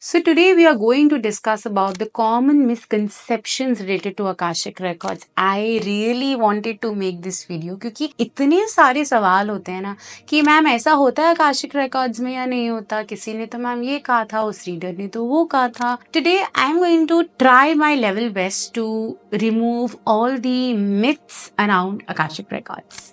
So today we are going to discuss about the common misconceptions related to Akashic Records. I really wanted to make this video क्योंकि इतने सारे सवाल होते हैं ना कि मैम ऐसा होता है Akashic Records में या नहीं होता, किसी ने तो मैम ये कहा था, उस रीडर ने तो वो कहा था. Today I am going to try my level best to remove all the myths around Akashic Records.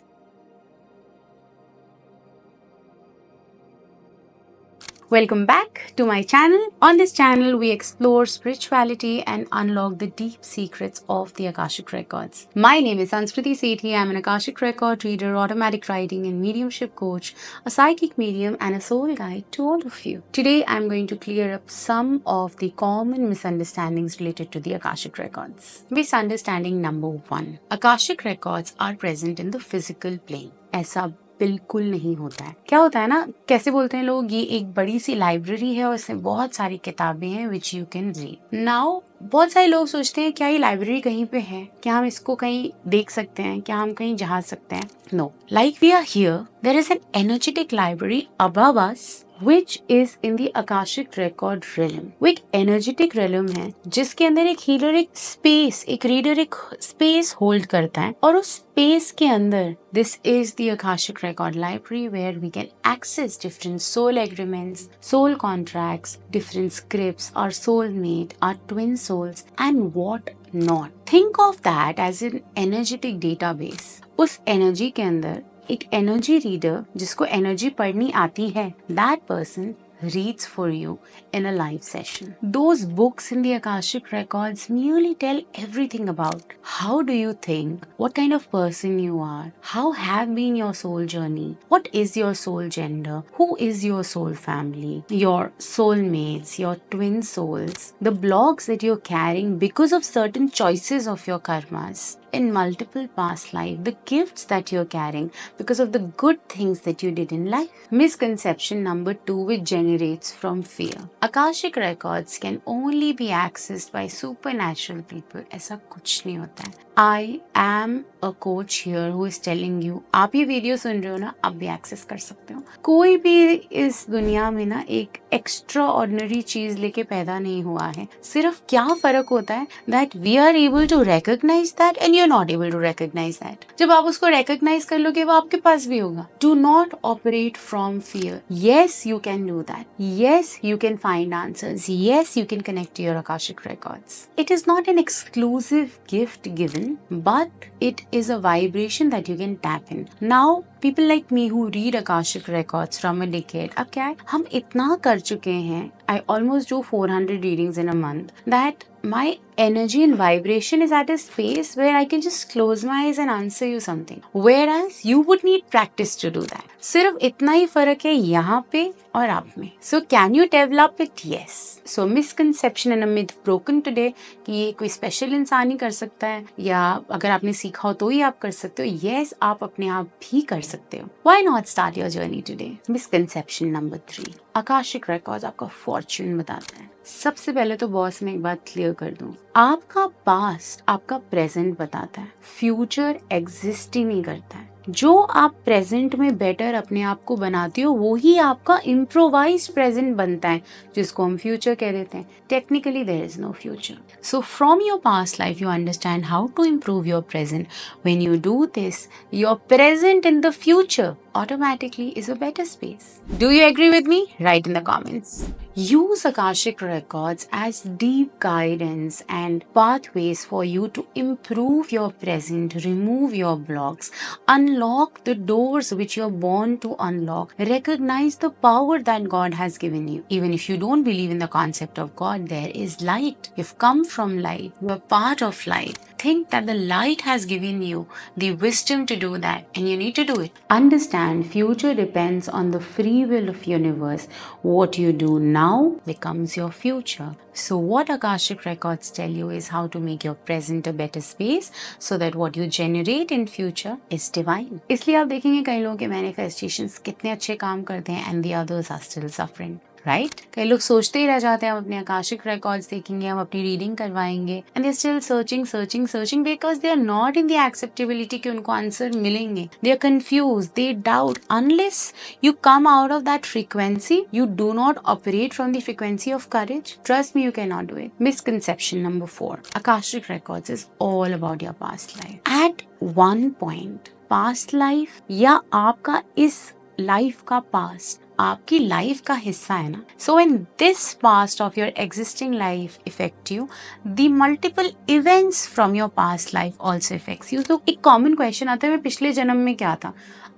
Welcome back to my channel. On this channel, we explore spirituality and unlock the deep secrets of the Akashic Records. My name is Sanskriti Sethi. I'm an Akashic Record reader, automatic writing and mediumship coach, a psychic medium and a soul guide to all of you. Today, I'm going to clear up some of the common misunderstandings related to the Akashic Records. Misunderstanding number 1. Akashic Records are present in the physical plane. ऐसा बिल्कुल नहीं होता है. क्या होता है ना, कैसे बोलते हैं लोग, ये एक बड़ी सी लाइब्रेरी है और इसमें बहुत सारी किताबें हैं which you can read. Now बहुत सारे लोग सोचते हैं क्या ये लाइब्रेरी कहीं पे है, क्या हम इसको कहीं देख सकते हैं, क्या हम कहीं जा सकते हैं. No, like we are here, there is an energetic library above us which is in the Akashic Record realm. वो एक energetic realm है जिसके अंदर एक healer एक space, एक reader एक space hold करता है, और उस space के अंदर this is the Akashic Record library where we can access different soul agreements, soul contracts, different scripts, our soulmate, our twin souls and what not. Think of that as an energetic database. उस energy के अंदर एक energy reader जिसको energy पढ़नी आती है, that person reads for you in a live session. Those books in the Akashic Records merely tell everything about how do you think, what kind of person you are, how have been your soul journey, what is your soul gender, who is your soul family, your soulmates, your twin souls, the blocks that you're carrying because of certain choices of your karmas in multiple past life, the gifts that you're carrying because of the good things that you did in life. Misconception number 2, which generates from fear. Akashic Records can only be accessed by supernatural people. ऐसा कुछ नहीं होता है. I am a coach here who is telling you, आप ये video सुन रहे हो ना, आप भी एक्सेस कर सकते हो. कोई भी इस दुनिया में ना एक एक्स्ट्रा ऑर्डिनरी चीज लेके पैदा नहीं हुआ है. सिर्फ क्या फर्क होता है, that we are able to recognise that and you are not able to recognise that. जब आप उसको रिकॉग्नाइज कर लोगे वो आपके पास भी होगा. Do not operate from fear. Yes you can do that. Yes you can find answers. Yes you can connect to your Akashic Records. It is not an exclusive gift given, but it is a vibration that you can tap in. Now, people like me who read Akashic Records from a decade, अब क्या है, हम इतना कर चुके हैं, I almost do 400 readings in a month, that my energy and vibration is at a space where I can just close my eyes and answer you something. Whereas you would need practice to do that. सिर्फ इतना ही फर्क है यहाँ पे और आप में. So can you develop it? Yes. So misconception and a myth broken today कि ये कोई स्पेशल इंसान ही कर सकता है, या अगर आपने सीखा हो तो ही आप कर सकते हो. Yes, आप अपने आप भी कर सकते हो. Why not start your journey today? Misconception number 3. Akashic Records आपका फॉर्च्यून बताता है. सबसे पहले तो बॉस मैं एक बात क्लियर कर दूं, आपका पास्ट आपका प्रेजेंट बताता है, फ्यूचर एग्जिस्ट ही नहीं करता है. जो आप प्रेजेंट में बेटर अपने आप को बनाते हो वो ही आपका इम्प्रोवाइज्ड प्रेजेंट बनता है, जिसको हम फ्यूचर कह देते हैं. Technically there is no future. So from your past life you understand how to improve your present. When you do this, your present in the future automatically is a better space. Do you agree with me? Write in the comments. Use Akashic Records as deep guidance and pathways for you to improve your present, remove your blocks, unlock the doors which you're born to unlock, recognize the power that God has given you. Even if you don't believe in the concept of God, there is light. You've come from light. You're part of light. Think that the light has given you the wisdom to do that, and you need to do it. Understand, future depends on the free will of universe. What you do now becomes your future. So what Akashic Records tell you is how to make your present a better space so that what you generate in future is divine. इसलिए आप देखेंगे कई लोगों के manifestations कितने अच्छे काम करते हैं and the others are still suffering. Right? कई लोग सोचते ही रह जाते हैं हम अपने आकाशिक रिकॉर्ड्स देखेंगे, हम अपनी रीडिंग करवाएंगे, and they still searching because they are not in the acceptability कि उनको आंसर मिलेंगे. They are confuse, they doubt. Unless you come out of that frequency, you do not operate from the frequency of courage, trust me, you cannot do it. Misconception number 4, Akashic records is all about your past life. At one point past life या आपका इस life का past आपकी life का हिस्सा है ना. So in this past of your existing life effect you, the multiple events from your past life also effects you. तो एक कॉमन क्वेश्चन आता है, मैं पिछले जन्म में क्या था.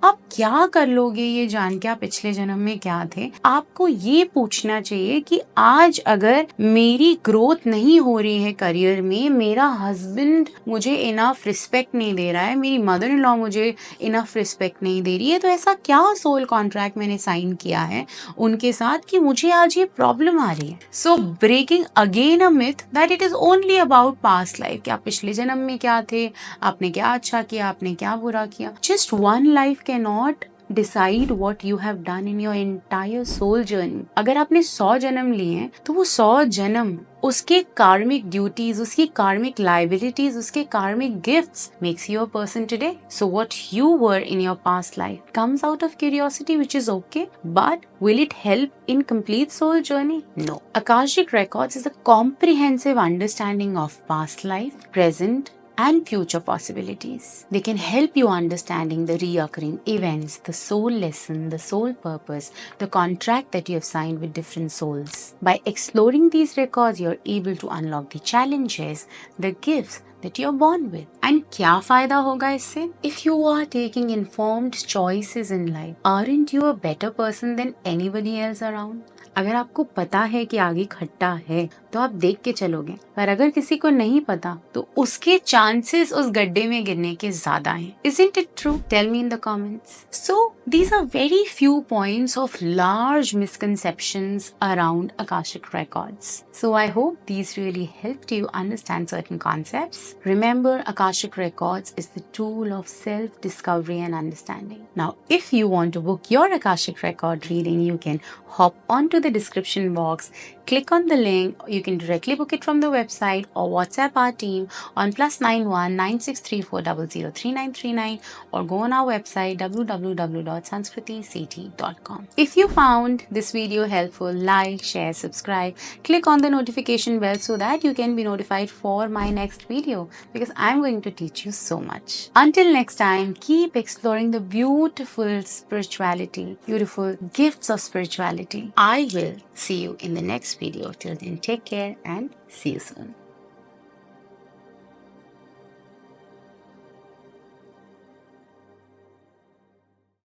आप क्या कर लोगे ये जान के आप पिछले जन्म में क्या थे. आपको ये पूछना चाहिए कि आज अगर मेरी ग्रोथ नहीं हो रही है करियर में, मेरा हस्बैंड मुझे इनफ रिस्पेक्ट नहीं दे रहा है, मेरी मदर इन लॉ मुझे इनफ रिस्पेक्ट नहीं दे रही है, तो ऐसा क्या सोल कॉन्ट्रैक्ट मैंने साइन किया है उनके साथ कि मुझे आज ये प्रॉब्लम आ रही है. So breaking again a myth that it is only about past life, कि आप पिछले जन्म में क्या थे, आपने क्या अच्छा किया, आपने क्या बुरा किया. Just one life cannot decide what you have done in your entire soul journey. अगर आपने 100 जन्म लिए हैं तो वो 100 जन्म उसके कार्मिक ड्यूटीज, उसकी कार्मिक लाइबिलिटीज, उसके कार्मिक gifts makes you a person today. So what you were in your past life comes out of curiosity, which is okay, but will it help in complete soul journey? No. Akashic records is a comprehensive understanding of past life, present and future possibilities. They can help you understanding the reoccurring events, the soul lesson, the soul purpose, the contract that you have signed with different souls. By exploring these records, you're able to unlock the challenges, the gifts that you're born with. And क्या फायदा होगा इससे? If you are taking informed choices in life, aren't you a better person than anybody else around? अगर आपको पता है कि आगे खट्टा है तो आप देख के चलोगे, पर अगर किसी को नहीं पता तो उसके चांसेस उस गड्ढे में गिरने के ज्यादा हैं. Isn't it true? Tell me in the comments. So these are very few points of large misconceptions around Akashic records. So I hope these really helped you understand certain concepts. Remember, Akashic records is the tool of self-discovery and understanding. Now, if you want to book your Akashic record reading, you can hop onto the description box, click on the link. You can directly book it from the website or WhatsApp our team on +91 9634 003939 or go on our website www.sanskritiseti.com. If you found this video helpful, like, share, subscribe, click on the notification bell so that you can be notified for my next video, because I'm going to teach you so much. Until next time, keep exploring the beautiful spirituality, beautiful gifts of spirituality. I will see you in the next video. Till then, take care and see you soon.